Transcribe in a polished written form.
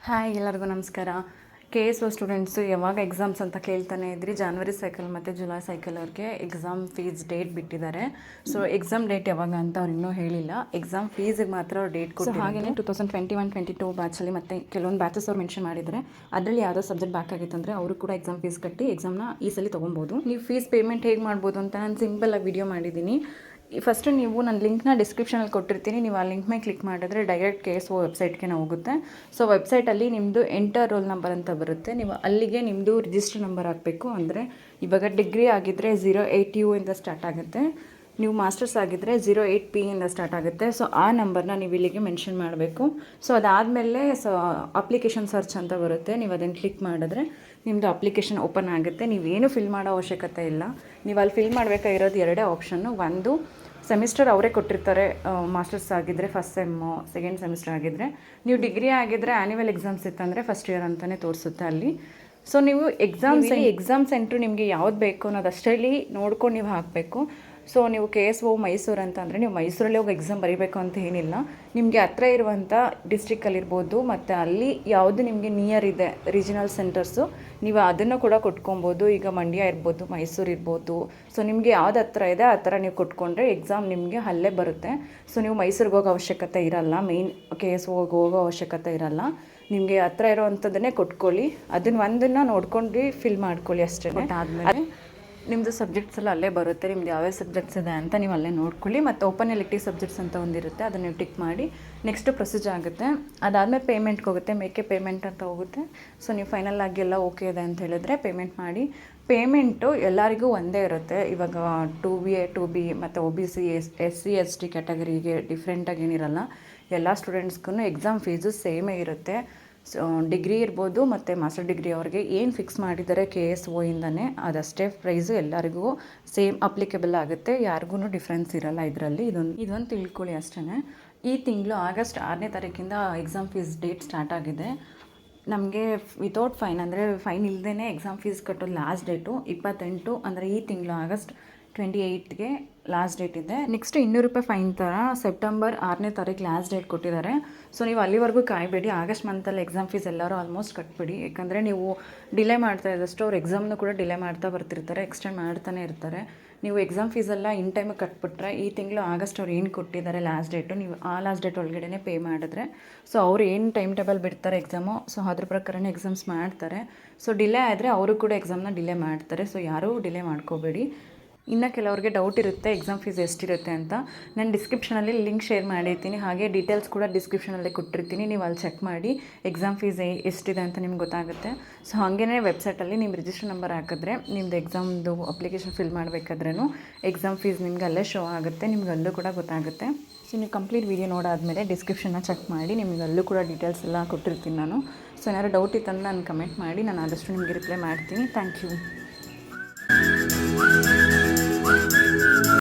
Hi ಎಲ್ಲರಿಗೂ ನಮಸ್ಕಾರ. KSO students ಯಾವಾಗ ಎಕ್ಸಾಮ್ಸ್ ಅಂತ ಕೇಳ್ತಾನೆ ಇದ್ರಿ. ಜನವರಿ ಸೈಕಲ್ ಮತ್ತು ಜುಲೈ ಸೈಕಲ್ ಅವ್ರಿಗೆ ಎಕ್ಸಾಮ್ ಫೀಸ್ ಡೇಟ್ ಬಿಟ್ಟಿದ್ದಾರೆ. ಸೊ ಎಕ್ಸಾಮ್ ಡೇಟ್ ಯಾವಾಗ ಅಂತ ಅವ್ರು ಇನ್ನೂ ಹೇಳಿಲ್ಲ. ಎಕ್ಸಾಮ್ ಫೀಸಿಗೆ ಮಾತ್ರ ಅವ್ರು ಡೇಟ್ ಕೊಟ್ಟು ಹಾಗೆಯೇ 2021-22 ಬ್ಯಾಚಲ್ಲಿ ಮತ್ತು ಕೆಲವೊಂದು ಬ್ಯಾಚಸ್ ಅವ್ರು ಮೆನ್ಷನ್ ಮಾಡಿದ್ದಾರೆ. ಅದರಲ್ಲಿ ಯಾವುದೋ ಸಬ್ಜೆಕ್ಟ್ ಬ್ಯಾಕ್ ಆಗಿತ್ತು ಅಂದರೆ ಅವರು ಕೂಡ ಎಕ್ಸಾಮ್ ಫೀಸ್ ಕಟ್ಟಿ ಎಕ್ಸಾಮ್ನ ಈ ಸಲ ತೊಗೊಬೋದು. ನೀವು ಫೀಸ್ ಪೇಮೆಂಟ್ ಹೇಗೆ ಮಾಡ್ಬೋದು ಅಂತ ನಾನು ಸಿಂಪಲಾಗಿ ವಿಡಿಯೋ ಮಾಡಿದ್ದೀನಿ. ಫಸ್ಟು ನೀವು ನನ್ನ ಲಿಂಕ್ನ ಡಿಸ್ಕ್ರಿಪ್ಷನಲ್ಲಿ ಕೊಟ್ಟಿರ್ತೀನಿ. ನೀವು ಆ ಲಿಂಕ್ ಮೇಲೆ ಕ್ಲಿಕ್ ಮಾಡಿದ್ರೆ ಡೈರೆಕ್ಟ್ KSO ವೆಬ್ಸೈಟ್ಗೆ ಹೋಗುತ್ತೆ. ಸೊ ವೆಬ್ಸೈಟಲ್ಲಿ ನಿಮ್ಮದು ಎಂಟರ್ ರೋಲ್ ನಂಬರ್ ಅಂತ ಬರುತ್ತೆ. ನೀವು ಅಲ್ಲಿಗೆ ನಿಮ್ಮದು ರಿಜಿಸ್ಟರ್ ನಂಬರ್ ಹಾಕಬೇಕು. ಅಂದರೆ ಇವಾಗ ಡಿಗ್ರಿ ಆಗಿದ್ದರೆ 08U ಇಂದ ಸ್ಟಾರ್ಟ್ ಆಗುತ್ತೆ. ನೀವು ಮಾಸ್ಟರ್ಸ್ ಆಗಿದ್ದರೆ 08P ಇಂದ ಸ್ಟಾರ್ಟ್ ಆಗುತ್ತೆ. ಸೊ ಆ ನಂಬರ್ನ ನೀವು ಇಲ್ಲಿಗೆ ಮೆನ್ಷನ್ ಮಾಡಬೇಕು. ಸೊ ಅದಾದಮೇಲೆ ಅಪ್ಲಿಕೇಶನ್ ಸರ್ಚ್ ಅಂತ ಬರುತ್ತೆ. ನೀವು ಅದನ್ನು ಕ್ಲಿಕ್ ಮಾಡಿದ್ರೆ ನಿಮ್ಮದು ಅಪ್ಲಿಕೇಶನ್ ಓಪನ್ ಆಗುತ್ತೆ. ನೀವೇನು ಫಿಲ್ ಮಾಡೋ ಅವಶ್ಯಕತೆ ಇಲ್ಲ. ನೀವು ಅಲ್ಲಿ ಫಿಲ್ ಮಾಡಬೇಕಾಗಿರೋದು ಎರಡೇ ಆಪ್ಷನ್ನು. ಒಂದು ಸೆಮಿಸ್ಟರ್ ಅವರೇ ಕೊಟ್ಟಿರ್ತಾರೆ. ಮಾಸ್ಟರ್ಸ್ ಆಗಿದ್ದರೆ ಫಸ್ಟ್ ಸೆಮ್ಮು, ಸೆಕೆಂಡ್ ಸೆಮಿಸ್ಟರ್ ಆಗಿದ್ದರೆ. ನೀವು ಡಿಗ್ರಿ ಆಗಿದ್ದರೆ ಆ್ಯನ್ಯುವಲ್ ಎಕ್ಸಾಮ್ಸ್ ಇತ್ತಂದರೆ ಫಸ್ಟ್ ಇಯರ್ ಅಂತಲೇ ತೋರಿಸುತ್ತೆ ಅಲ್ಲಿ. ಸೊ ನೀವು ಎಕ್ಸಾಮ್ ಸೆಂಟ್ರು ನಿಮಗೆ ಯಾವ್ದು ಬೇಕು ಅನ್ನೋದಷ್ಟರಲ್ಲಿ ನೋಡ್ಕೊಂಡು ನೀವು ಹಾಕಬೇಕು. ಸೊ ನೀವು KSO ಮೈಸೂರು ಅಂತಂದರೆ ನೀವು ಮೈಸೂರಲ್ಲಿ ಹೋಗಿ ಎಕ್ಸಾಮ್ ಬರೀಬೇಕು ಅಂತ ಏನಿಲ್ಲ. ನಿಮಗೆ ಹತ್ರ ಇರುವಂಥ ಡಿಸ್ಟ್ರಿಕ್ಕಲ್ಲಿರ್ಬೋದು ಮತ್ತು ಅಲ್ಲಿ ಯಾವುದು ನಿಮಗೆ ನಿಯರ್ ಇದೆ ರೀಜನಲ್ ಸೆಂಟರ್ಸು, ನೀವು ಅದನ್ನು ಕೂಡ ಕೊಟ್ಕೊಬೋದು. ಈಗ ಮಂಡ್ಯ ಇರ್ಬೋದು, ಮೈಸೂರು ಇರ್ಬೋದು. ಸೊ ನಿಮಗೆ ಯಾವ್ದು ಹತ್ರ ಇದೆ ಆ ಥರ ನೀವು ಕೊಟ್ಕೊಂಡ್ರೆ ಎಕ್ಸಾಮ್ ನಿಮಗೆ ಅಲ್ಲೇ ಬರುತ್ತೆ. ಸೊ ನೀವು ಮೈಸೂರಿಗೆ ಹೋಗೋ ಅವಶ್ಯಕತೆ ಇರಲ್ಲ, ಮೇಯ್ನ್ KSO ಹೋಗೋ ಅವಶ್ಯಕತೆ ಇರಲ್ಲ. ನಿಮಗೆ ಹತ್ರ ಇರೋವಂಥದ್ದನ್ನೇ ಕೊಟ್ಕೊಳ್ಳಿ. ಒಂದನ್ನು ನೋಡ್ಕೊಂಡು ಫಿಲ್ ಮಾಡ್ಕೊಳ್ಳಿ ಅಷ್ಟೇ. ಆದಮೇಲೆ ನಿಮ್ಮದು ಸಬ್ಜೆಕ್ಟ್ಸ್ ಎಲ್ಲ ಅಲ್ಲೇ ಬರುತ್ತೆ. ನಿಮ್ದು ಯಾವ್ಯಾವ ಸಬ್ಜೆಕ್ಟ್ಸ್ ಇದೆ ಅಂತ ನೀವು ಅಲ್ಲೇ ನೋಡ್ಕೊಳ್ಳಿ. ಮತ್ತು ಓಪನ್ ಎಲೆಕ್ಟಿವ್ ಸಬ್ಜೆಕ್ಟ್ಸ್ ಅಂತ ಒಂದಿರುತ್ತೆ, ಅದನ್ನು ನೀವು ಟಿಕ್ ಮಾಡಿ ನೆಕ್ಸ್ಟ್ ಪ್ರೊಸೀಜರ್ ಆಗುತ್ತೆ. ಅದಾದಮೇಲೆ ಪೇಮೆಂಟ್ಗೆ ಹೋಗುತ್ತೆ, ಮೇಕೆ ಪೇಮೆಂಟ್ ಅಂತ ಹೋಗುತ್ತೆ. ಸೊ ನೀವು ಫೈನಲ್ ಆಗಿ ಎಲ್ಲ ಓಕೆ ಇದೆ ಅಂತ ಹೇಳಿದ್ರೆ ಪೇಮೆಂಟ್ ಮಾಡಿ. ಪೇಮೆಂಟು ಎಲ್ಲರಿಗೂ ಒಂದೇ ಇರುತ್ತೆ. ಇವಾಗ 2A 2B ಮತ್ತು OBC SC ST ಕ್ಯಾಟಗರಿಗೆ ಡಿಫ್ರೆಂಟಾಗಿ ಏನಿರಲ್ಲ. ಎಲ್ಲ ಸ್ಟೂಡೆಂಟ್ಸ್ಗೂ ಎಕ್ಸಾಮ್ ಫೀಸು ಸೇಮೇ ಇರುತ್ತೆ. ಸೊ ಡಿಗ್ರಿ ಇರ್ಬೋದು ಮತ್ತು ಮಾಸ್ಟರ್ ಡಿಗ್ರಿ ಅವ್ರಿಗೆ ಏನು ಫಿಕ್ಸ್ ಮಾಡಿದ್ದಾರೆ KSO ಇಂದನೇ ಅದಷ್ಟೇ ಪ್ರೈಸು ಎಲ್ಲರಿಗೂ ಸೇಮ್ ಅಪ್ಲಿಕೇಬಲ್ ಆಗುತ್ತೆ. ಯಾರಿಗೂ ಡಿಫ್ರೆನ್ಸ್ ಇರಲ್ಲ ಇದರಲ್ಲಿ. ಇದೊಂದು ತಿಳ್ಕೊಳ್ಳಿ ಅಷ್ಟೇ. ಈ ತಿಂಗಳು ಆಗಸ್ಟ್ 6ನೇ ತಾರೀಕಿಂದ ಎಕ್ಸಾಮ್ ಫೀಸ್ ಡೇಟ್ ಸ್ಟಾರ್ಟ್ ಆಗಿದೆ. ನಮಗೆ ವಿತೌಟ್ ಫೈನ್ ಅಂದರೆ ಫೈನ್ ಇಲ್ಲದೇ ಎಕ್ಸಾಮ್ ಫೀಸ್ ಕಟ್ಟೋದು ಲಾಸ್ಟ್ ಡೇಟು 28 ಅಂದರೆ ಈ ತಿಂಗಳು ಆಗಸ್ಟ್ 28ಗೆ ಲಾಸ್ಟ್ ಡೇಟ್ ಇದೆ. ನೆಕ್ಸ್ಟ್ 200 ರೂಪಾಯಿ ಫೈನ್ ಥರ ಸೆಪ್ಟೆಂಬರ್ 6ನೇ ತಾರೀಕು ಲಾಸ್ಟ್ ಡೇಟ್ ಕೊಟ್ಟಿದ್ದಾರೆ. ಸೊ ನೀವು ಅಲ್ಲಿವರೆಗೂ ಕಾಯಬೇಡಿ. ಆಗಸ್ಟ್ ಮಂತಲ್ಲಿ ಎಕ್ಸಾಮ್ ಫೀಸ್ ಎಲ್ಲರೂ ಆಲ್ಮೋಸ್ಟ್ ಕಟ್ಬಿಡಿ. ಯಾಕಂದರೆ ನೀವು ಡಿಲೇ ಮಾಡ್ತಾ ಇದ್ದಷ್ಟು ಅವ್ರು ಎಕ್ಸಾಮ್ನು ಕೂಡ ಡಿಲೇ ಮಾಡ್ತಾ ಬರ್ತಿರ್ತಾರೆ, ಎಕ್ಸ್ಟೆಂಡ್ ಮಾಡ್ತಾನೆ ಇರ್ತಾರೆ. ನೀವು ಎಕ್ಸಾಮ್ ಫೀಸೆಲ್ಲ ಇನ್ ಟೈಮಿಗೆ ಕಟ್ಬಿಟ್ರೆ ಈ ತಿಂಗಳು ಆಗಸ್ಟ್ ಅವ್ರು ಏನು ಕೊಟ್ಟಿದ್ದಾರೆ ಲಾಸ್ಟ್ ಡೇಟು, ನೀವು ಆ ಲಾಸ್ಟ್ ಡೇಟ್ ಒಳಗಡೆ ಪೇ ಮಾಡಿದ್ರೆ ಸೊ ಅವ್ರು ಏನು ಟೈಮ್ ಟೇಬಲ್ ಬಿಡ್ತಾರೆ ಎಕ್ಸಾಮು, ಸೊ ಅದ್ರ ಪ್ರಕಾರನೇ ಎಕ್ಸಾಮ್ಸ್ ಮಾಡ್ತಾರೆ. ಸೊ ಡಿಲೇ ಆದರೆ ಅವರು ಕೂಡ ಎಕ್ಸಾಮ್ನ ಡಿಲೇ ಮಾಡ್ತಾರೆ. ಸೊ ಯಾರೂ ಡಿಲೇ ಮಾಡ್ಕೋಬೇಡಿ. ಇನ್ನು ಕೆಲವ್ರಿಗೆ ಡೌಟ್ ಇರುತ್ತೆ ಎಕ್ಸಾಮ್ ಫೀಸ್ ಎಷ್ಟಿರುತ್ತೆ ಅಂತ. ನಾನು ಡಿಸ್ಕ್ರಿಪ್ಷನಲ್ಲಿ ಲಿಂಕ್ ಶೇರ್ ಮಾಡಿರ್ತೀನಿ, ಹಾಗೆ ಡೀಟೇಲ್ಸ್ ಕೂಡ ಡಿಸ್ಕ್ರಿಪ್ಷನಲ್ಲೇ ಕೊಟ್ಟಿರ್ತೀನಿ. ನೀವು ಅಲ್ಲಿ ಚೆಕ್ ಮಾಡಿ ಎಕ್ಸಾಮ್ ಫೀಸ್ ಎಷ್ಟಿದೆ ಅಂತ ನಿಮ್ಗೆ ಗೊತ್ತಾಗುತ್ತೆ. ಸೊ ಹಾಗೇ ವೆಬ್ಸೈಟಲ್ಲಿ ನಿಮ್ಮ ರಿಜಿಸ್ಟರ್ ನಂಬರ್ ಹಾಕಿದ್ರೆ ನಿಮ್ಮದು ಎಕ್ಸಾಮ್ದು ಅಪ್ಲಿಕೇಶನ್ ಫಿಲ್ ಮಾಡಬೇಕಾದ್ರೂ ಎಕ್ಸಾಮ್ ಫೀಸ್ ನಿಮ್ಗೆ ಅಲ್ಲೇ ಶೋ ಆಗುತ್ತೆ, ನಿಮ್ಗೆ ಅಲ್ಲೂ ಕೂಡ ಗೊತ್ತಾಗುತ್ತೆ. ಸೊ ನೀವು ಕಂಪ್ಲೀಟ್ ವೀಡಿಯೋ ನೋಡಾದಮೇಲೆ ಡಿಸ್ಕ್ರಿಪ್ಷನ್ನ ಚೆಕ್ ಮಾಡಿ, ನಿಮಗೆ ಅಲ್ಲೂ ಕೂಡ ಡೀಟೇಲ್ಸ್ ಎಲ್ಲ ಕೊಟ್ಟಿರ್ತೀನಿ ನಾನು. ಸೊ ಏನಾದ್ರು ಡೌಟ್ ಇತ್ತಂದ್ರೆ ನಾನು ಕಮೆಂಟ್ ಮಾಡಿ, ನಾನು ಆದಷ್ಟು ನಿಮಗೆ ರಿಪ್ಲೈ ಮಾಡ್ತೀನಿ. Thank you.